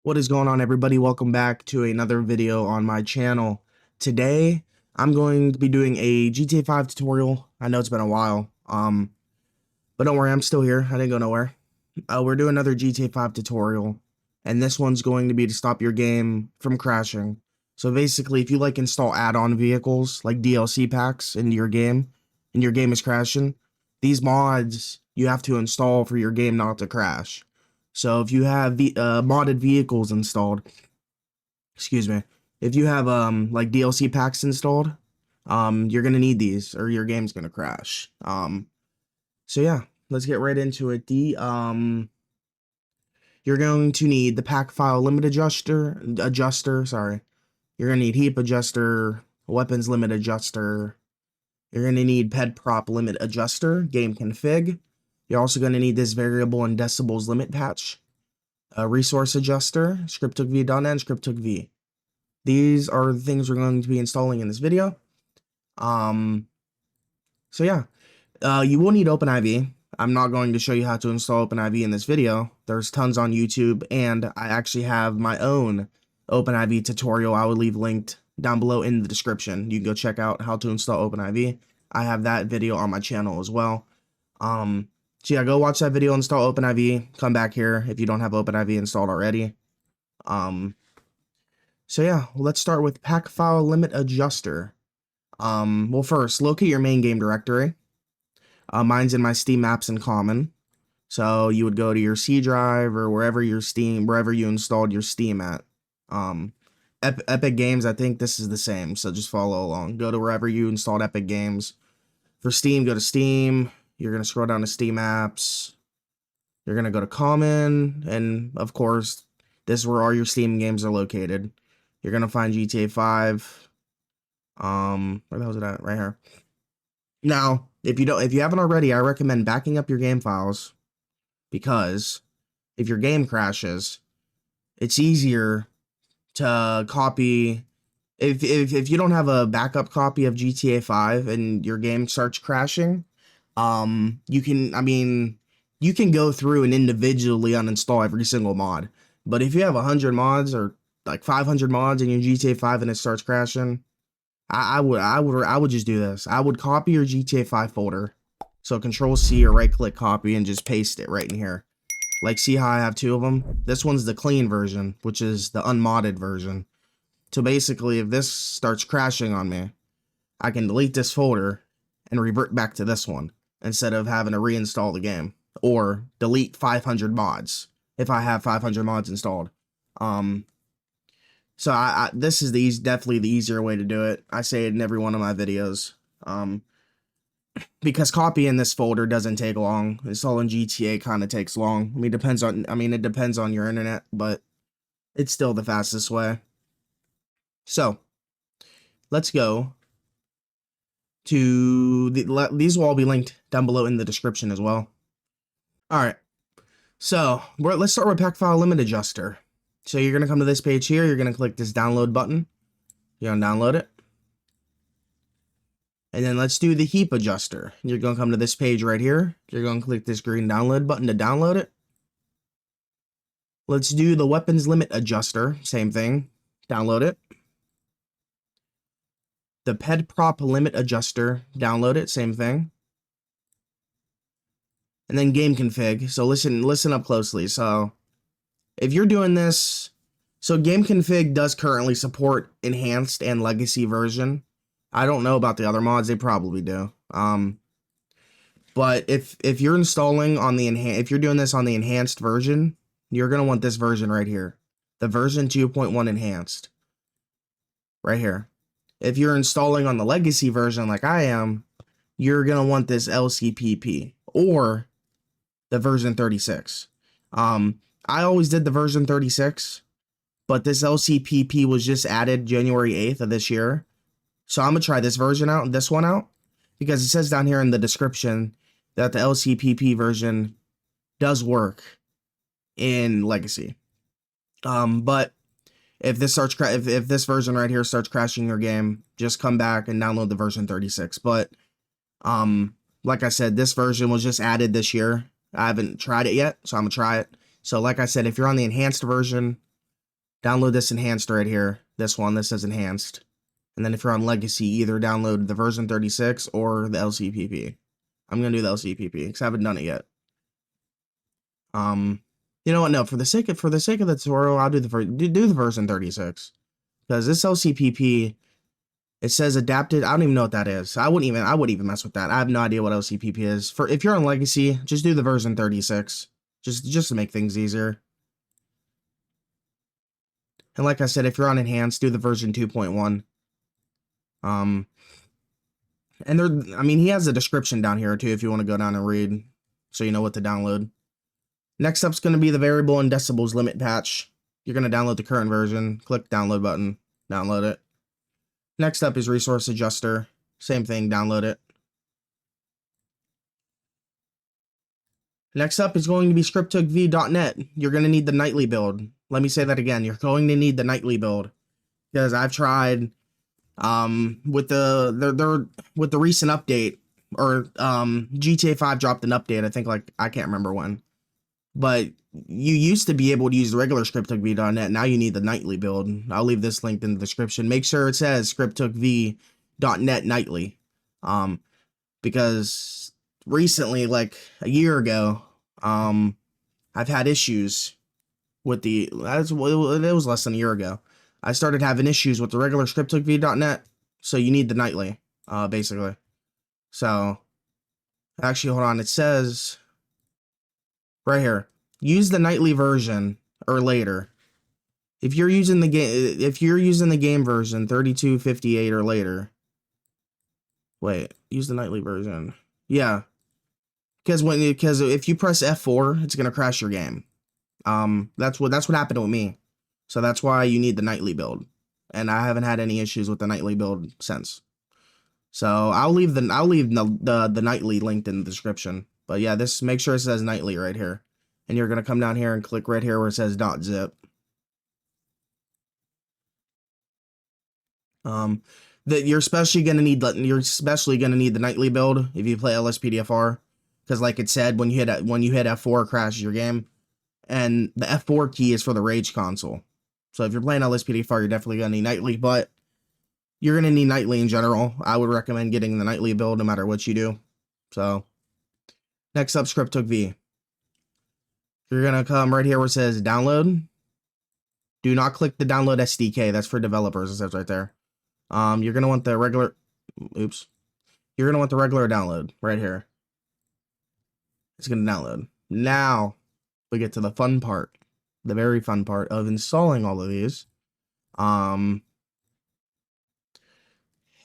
What is going on, everybody? Welcome back to another video on my channel. Today, I'm going to be doing a GTA 5 tutorial. I know it's been a while, but don't worry, I'm still here. I didn't go nowhere. We're doing another GTA 5 tutorial, and this one's going to be to stop your game from crashing. So basically, if you install add-on vehicles, like DLC packs into your game, and your game is crashing, these mods you have to install for your game not to crash. So if you have the modded vehicles installed, excuse me, if you have like DLC packs installed, you're gonna need these or your game's gonna crash. So yeah, let's get right into it. You're going to need the pack file limit adjuster, sorry. You're gonna need heap adjuster, weapons limit adjuster. You're gonna need ped prop limit adjuster, game config. You're also gonna need this variable and decibels limit patch, a resource adjuster, scripthookv.net, and scripthookv. These are the things we're going to be installing in this video. So yeah, you will need OpenIV. I'm not going to show you how to install OpenIV in this video. There's tons on YouTube, and I actually have my own OpenIV tutorial I will leave linked down below in the description. You can go check out how to install OpenIV. I have that video on my channel as well. So yeah, go watch that video, install OpenIV, come back here if you don't have OpenIV installed already. So yeah, let's start with pack file limit adjuster. Well, first, locate your main game directory. Mine's in my Steam apps in common. So you would go to your C drive or wherever you installed your Steam at. Epic Games, I think this is the same, so just follow along. Go to wherever you installed Epic Games. For Steam, go to Steam. You're going to scroll down to Steam apps. You're going to go to common, and of course, this is where all your Steam games are located. You're going to find GTA 5. Where the hell is it at? Right here. Now, if you haven't already, I recommend backing up your game files, because if your game crashes, it's easier to copy. If you don't have a backup copy of GTA 5 and your game starts crashing, you can go through and individually uninstall every single mod. But if you have 100 mods or like 500 mods in your GTA 5 and it starts crashing, I would just do this. I would copy your GTA 5 folder. So Control C or right click copy and just paste it right in here. Like, see how I have two of them? This one's the clean version, which is the unmodded version. So basically, if this starts crashing on me, I can delete this folder and revert back to this one instead of having to reinstall the game, or delete 500 mods if I have 500 mods installed. So this is definitely the easier way to do it. I say it in every one of my videos. Because copying this folder doesn't take long. Installing GTA kind of takes long. It depends on your internet, but it's still the fastest way. So let's go to these will all be linked down below in the description as well. All right. So let's start with pack file limit adjuster. So you're going to come to this page here. You're going to click this download button. You're going to download it. And then let's do the heap adjuster. You're going to come to this page right here. You're going to click this green download button to download it. Let's do the weapons limit adjuster. Same thing. Download it. The ped prop limit adjuster. Download it. Same thing. And then game config. So listen up closely. So if you're doing this, so game config does currently support enhanced and legacy version. I don't know about the other mods, they probably do. But if you're installing on the if you're doing this on the enhanced version, you're gonna want this version right here, the version 2.1 enhanced, right here. If you're installing on the legacy version like I am, you're gonna want this LCPP or the version 36. I always did the version 36, but this LCPP was just added January 8th of this year. So I'm going to try this version out, this one out, because it says down here in the description that the LCPP version does work in Legacy. But if this if this version right here starts crashing your game, just come back and download the version 36. But like I said, this version was just added this year. I haven't tried it yet, so I'm going to try it. So like I said, if you're on the enhanced version, download this enhanced right here. This one, this says enhanced. And then if you're on legacy, either download the version 36 or the LCPP. I'm gonna do the LCPP because I haven't done it yet. You know what? No, for the sake of the tutorial, I'll do the version 36 because this LCPP, it says adapted. I don't even know what that is. I wouldn't even mess with that. I have no idea what LCPP is. If you're on legacy, just do the version 36, just to make things easier. And like I said, if you're on enhanced, do the version 2.1. And I mean, he has a description down here too if you want to go down and read, so you know what to download. Next up's going to be the variable and decibels limit patch. You're going to download the current version. Click download button, download it. Next up is resource adjuster. Same thing, download it. Next up is going to be scripthookv.net. You're going to need the nightly build. Let me say that again. You're going to need the nightly build because I've tried with the recent update, or GTA 5 dropped an update. I think, like, I can't remember when. But you used to be able to use the regular scripthookv.net. Now you need the nightly build. I'll leave this linked in the description. Make sure it says scripthookv.net nightly. Because recently, like a year ago, I've had issues with it was less than a year ago. I started having issues with the regular scripthookv.net. So you need the nightly, basically. So actually, hold on. It says right here, use the nightly version or later. If you're using the game version 3258 or later. Wait, use the nightly version. Yeah. Because if you press F4, it's gonna crash your game. That's what happened with me. So that's why you need the nightly build. And I haven't had any issues with the nightly build since. So I'll leave the nightly linked in the description. But yeah, make sure it says nightly right here. And you're gonna come down here and click right here where it says .zip. You're especially gonna need the nightly build if you play LSPDFR, because like it said, when you hit F4, it crashes your game, and the F4 key is for the Rage console. So if you're playing LSPDFR, you're definitely gonna need nightly, but you're gonna need nightly in general. I would recommend getting the nightly build no matter what you do. So next up, scripthookv. You're gonna come right here where it says download. Do not click the download SDK. That's for developers. It says right there. You're gonna want the regular. Oops. You're gonna want the regular download right here. It's gonna download. Now we get to the fun part, the very fun part of installing all of these.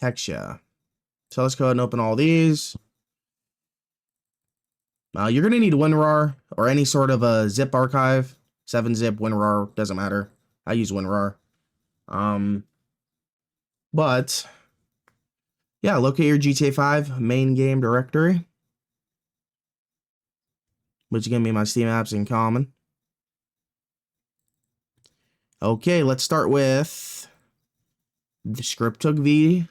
Heck yeah. So let's go ahead and open all these. You're gonna need WinRAR or any sort of a zip archive. 7-zip, WinRAR, doesn't matter. I use WinRAR. But yeah, locate your GTA 5 main game directory, which is gonna be my Steam apps in common. Okay, let's start with the scripthookv.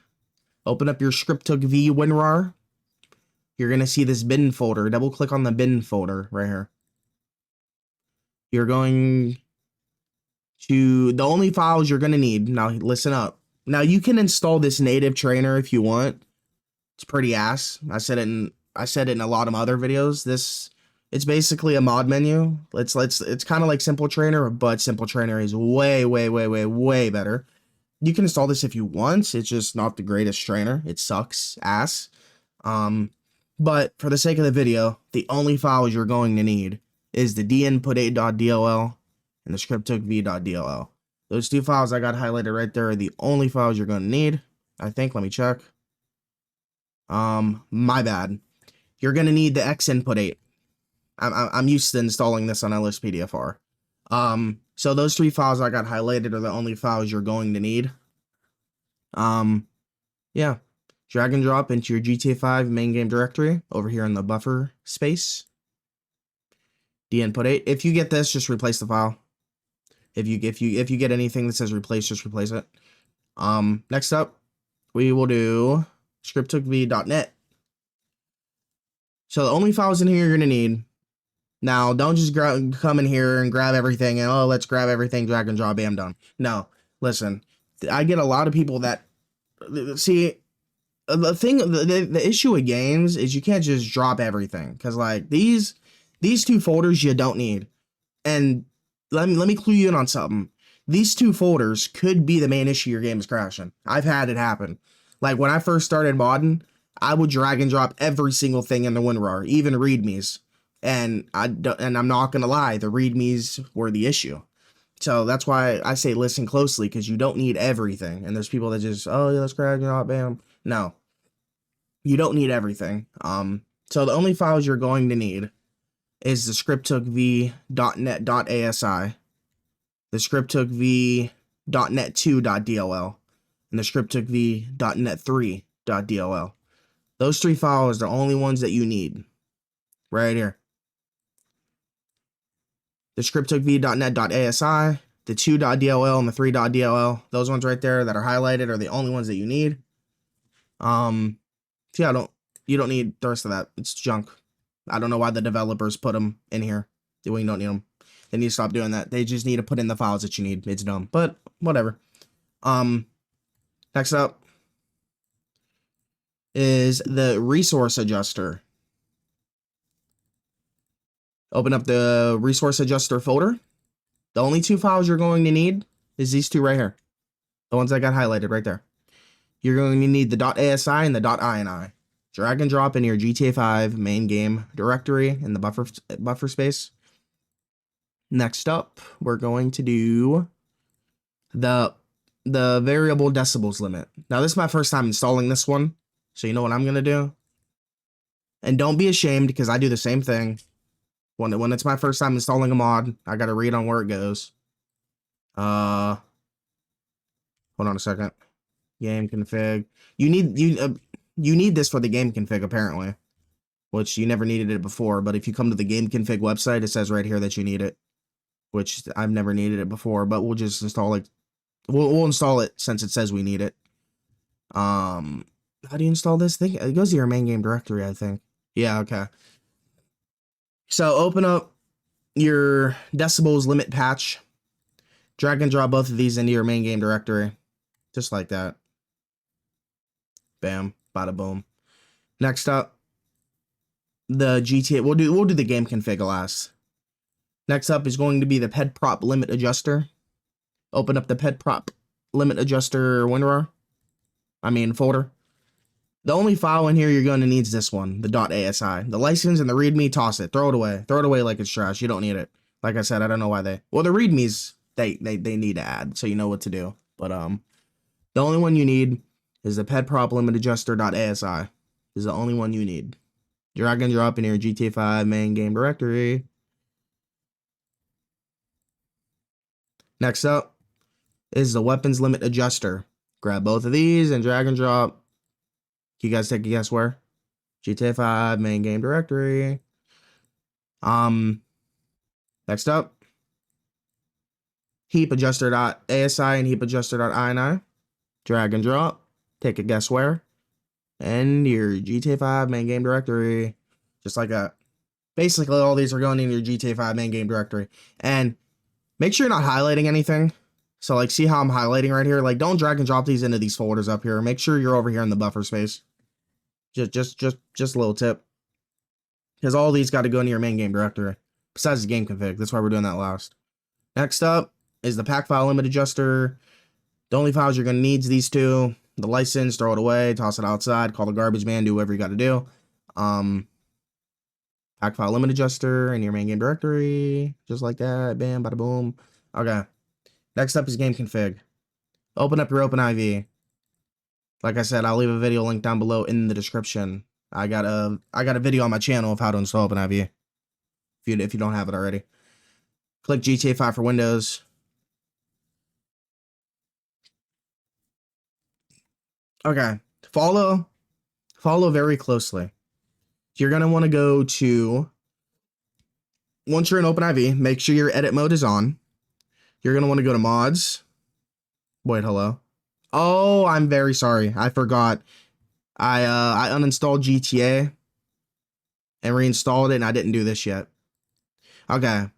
Open up your scripthookv WinRAR. You're gonna see this bin folder. Double click on the bin folder right here. You're going to the only files you're gonna need. Now listen up. Now you can install this native trainer if you want. It's pretty ass. I said it in a lot of other videos. It's basically a mod menu. It's kind of like Simple Trainer, but Simple Trainer is way better. You can install this if you want. It's just not the greatest trainer. It sucks ass. But for the sake of the video, the only files you're going to need is the dinput8.dll and the scripthookv.dll. Those two files I got highlighted right there are the only files you're going to need. I think, let me check. My bad. You're going to need the xinput8. I'm used to installing this on LSPDFR. So those three files I got highlighted are the only files you're going to need. Yeah. Drag and drop into your GTA 5 main game directory over here in the buffer space. dinput8. If you get this, just replace the file. If you get anything that says replace, just replace it. Next up, we will do scripthookv.net. So the only files in here you're gonna need. Now, don't just come in here and grab everything and, oh, let's grab everything, drag and drop, bam, done. No, listen, I get a lot of people that, see, the issue with games is you can't just drop everything. Because, like, these two folders you don't need. And let me clue you in on something. These two folders could be the main issue your game is crashing. I've had it happen. Like, when I first started modding, I would drag and drop every single thing in the WinRAR, even readmes. And I'm not gonna lie, the readmes were the issue. So that's why I say listen closely, because you don't need everything. And there's people that just, oh yeah, let's drag and drop, bam. No, you don't need everything. So the only files you're going to need is the scripthookv.net.asi, the scripthookv.net2.dll, and the scripthookv.net3.dll. Those three files are the only ones that you need. Right here. The scripthookv.net.asi, the 2.dll, and the 3.dll. Those ones right there that are highlighted are the only ones that you need. Yeah, you don't need the rest of that. It's junk. I don't know why the developers put them in here. Well, you don't need them. They need to stop doing that. They just need to put in the files that you need. It's dumb, but whatever. Next up is the resource adjuster. Open up the resource adjuster folder. The only two files you're going to need is these two right here. The ones I got highlighted right there. You're going to need the .asi and the .ini. Drag and drop in your GTA 5 main game directory in the buffer space. Next up, we're going to do the variable decibels limit. Now, this is my first time installing this one, so you know what I'm going to do. And don't be ashamed, because I do the same thing. When it's my first time installing a mod, I got to read on where it goes. Hold on a second. Game config. You need this for the game config, apparently, which you never needed it before. But if you come to the game config website, it says right here that you need it, which I've never needed it before. But we'll just install it. We'll install it since it says we need it. How do you install this thing? It goes to your main game directory, I think. Yeah, okay. So open up your decibels limit patch. Drag and drop both of these into your main game directory, just like that. Bam, bada boom. Next up, the GTA. We'll do the game config last. Next up is going to be the ped prop limit adjuster. Open up the ped prop limit adjuster WinRAR. Folder. The only file in here you're going to need is this one, the .asi. The license and the readme, toss it. Throw it away. Throw it away like it's trash. You don't need it. Like I said, I don't know why they... Well, the readmes, they need to add, so you know what to do. But the only one you need is the ped prop limit adjuster.asi. This is the only one you need. Drag and drop in your GTA 5 main game directory. Next up is the weapons limit adjuster. Grab both of these and drag and drop. Can you guys take a guess where? GTA 5 main game directory. Next up, heap adjuster.asi and heap adjuster.ini. Drag and drop. Take a guess where? And your GTA 5 main game directory. Just like that. Basically, all these are going in your GTA 5 main game directory. And make sure you're not highlighting anything. So, like, see how I'm highlighting right here? Like, don't drag and drop these into these folders up here. Make sure you're over here in the buffer space. Just a little tip. Because all these got to go into your main game directory. Besides the game config. That's why we're doing that last. Next up is the pack file limit adjuster. The only files you're going to need is these two. The license, throw it away, toss it outside, call the garbage man, do whatever you got to do. Pack file limit adjuster in your main game directory. Just like that. Bam, bada boom. Okay. Next up is game config. Open up your OpenIV. Like I said, I'll leave a video link down below in the description. I got a video on my channel of how to install OpenIV. If you don't have it already. Click GTA 5 for Windows. Okay. Follow very closely. You're gonna want to go to, once you're in OpenIV, make sure your edit mode is on. You're going to want to go to mods. Wait, hello. Oh, I'm very sorry. I forgot. I uninstalled GTA and reinstalled it, and I didn't do this yet. Okay,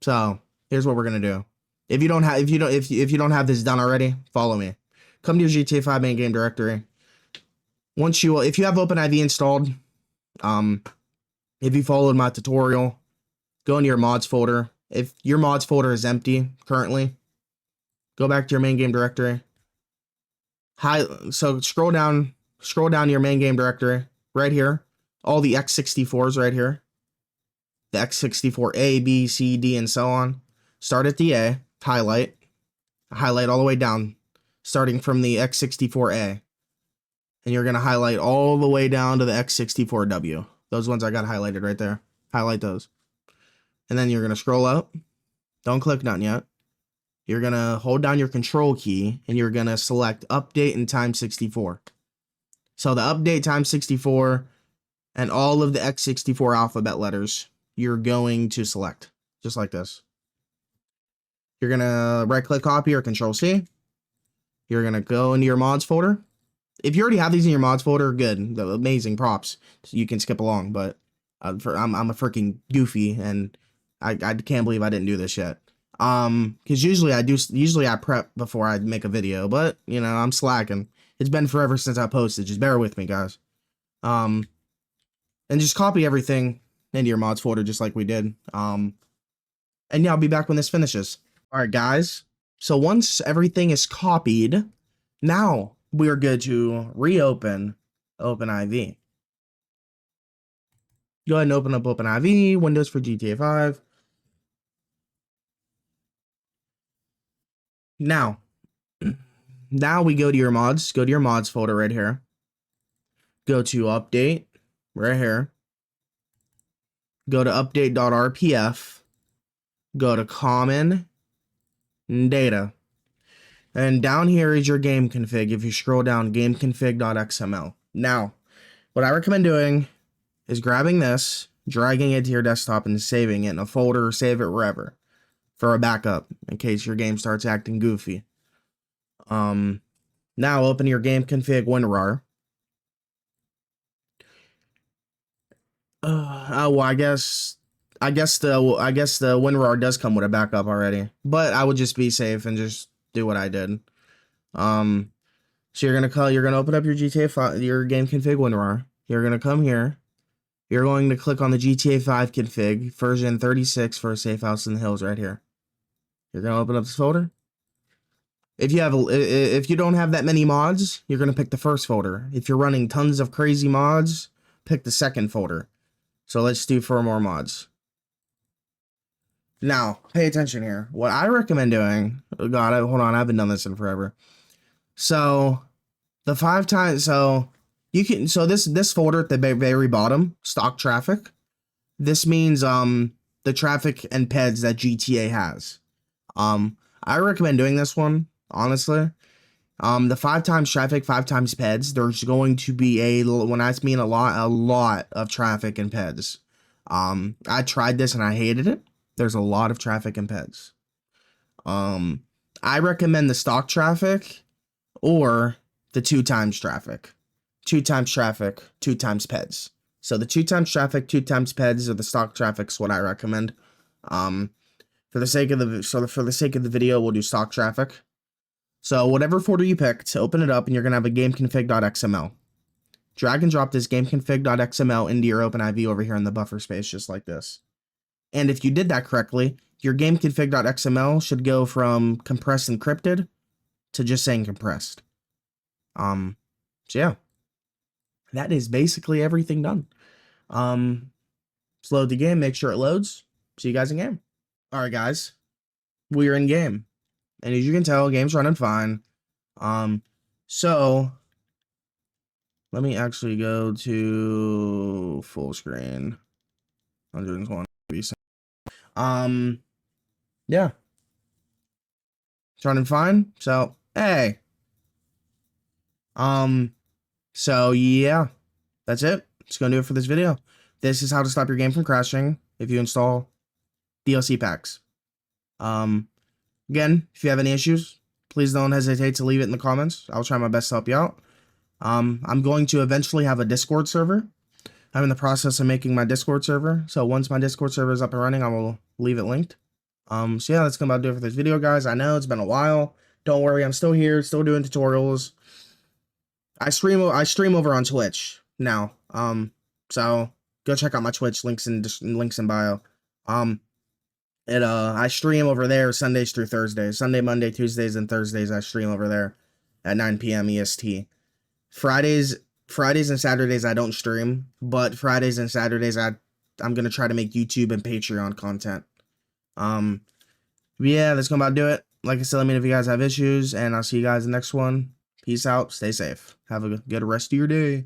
so here's what we're gonna do. If you don't have if you don't have this done already, follow me. Come to your GTA 5 main game directory. Once you if you have OpenIV installed, if you followed my tutorial, go into your mods folder. If your mods folder is empty currently, go back to your main game directory. So scroll down your main game directory right here. All the x64s right here. The x64 A, B, C, D, and so on. Start at the A, highlight all the way down, starting from the x64A. And you're going to highlight all the way down to the x64W. Those ones I got highlighted right there. Highlight those. And then you're going to scroll up. Don't click nothing yet. You're going to hold down your control key and you're going to select update and time 64. So the update time 64 and all of the x64 alphabet letters you're going to select just like this. You're going to right click copy or control C. You're going to go into your mods folder. If you already have these in your mods folder, good. Amazing props. So you can skip along, but I'm a freaking goofy and I can't believe I didn't do this yet. Because usually I prep before I make a video, but you know, I'm slacking. It's been forever since I posted. Just bear with me, guys. And just copy everything into your mods folder just like we did. And yeah, I'll be back when this finishes. All right, guys. So once everything is copied, now we are good to reopen OpenIV. Go ahead and open up OpenIV, Windows for GTA 5. Now we go to your mods. Go to your mods folder right here. Go to update right here. Go to update.rpf. Go to common data. And down here is your game config. If you scroll down, gameconfig.xml. Now, what I recommend doing is grabbing this, dragging it to your desktop, and saving it in a folder or save it wherever for a backup in case your game starts acting goofy. Now open your game config WinRAR. Well, I guess the WinRAR does come with a backup already, but I would just be safe and just do what I did. So you're gonna open up your GTA 5, your game config WinRAR. You're gonna come here. You're going to click on the GTA 5 config version 36 for a safe house in the hills right here. You're gonna open up this folder. If you don't have that many mods, you're gonna pick the first folder. If you're running tons of crazy mods, pick the second folder. So let's do 4 more mods. Now, pay attention here. What I recommend doing, hold on, I haven't done this in forever. So the 5 times, this folder at the very bottom, stock traffic. This means the traffic and PEDs that GTA has. I recommend doing this one, honestly. The 5 times traffic, 5 times PEDs, there's going to be when I mean a lot of traffic and PEDs. I tried this and I hated it. There's a lot of traffic and PEDs. I recommend the stock traffic or the 2 times traffic. 2 times traffic, 2 times PEDs. So the 2 times traffic, 2 times PEDs, or the stock traffic's what I recommend. For the sake of the video, we'll do stock traffic. So whatever folder you picked, open it up and you're gonna have a gameconfig.xml. Drag and drop this gameconfig.xml into your OpenIV over here in the buffer space, just like this. And if you did that correctly, your gameconfig.xml should go from compressed encrypted to just saying compressed. So yeah, that is basically everything done. Let's load the game, make sure it loads. See you guys in game. All right, guys, we're in game. And as you can tell, game's running fine. So let me actually go to full screen. 120. Yeah. It's running fine. So, hey. So yeah, that's it. It's gonna do it for this video. This is how to stop your game from crashing if you install DLC packs. Again, if you have any issues, please don't hesitate to leave it in the comments. I'll try my best to help you out. I'm going to eventually have a Discord server. I'm in the process of making my Discord server. So once my Discord server is up and running, I will leave it linked. So yeah, that's gonna about do it for this video, guys. I know it's been a while. Don't worry, I'm still here, still doing tutorials. I stream over on Twitch now. So go check out my Twitch, links in bio. I stream over there Sundays through Thursdays. Sunday, Monday, Tuesdays, and Thursdays I stream over there at 9 p.m. EST. Fridays and Saturdays I don't stream, but Fridays and Saturdays I'm gonna try to make YouTube and Patreon content. Yeah, that's gonna about do it. Like I said, let me know if you guys have issues, and I'll see you guys in the next one. Peace out, stay safe, have a good rest of your day.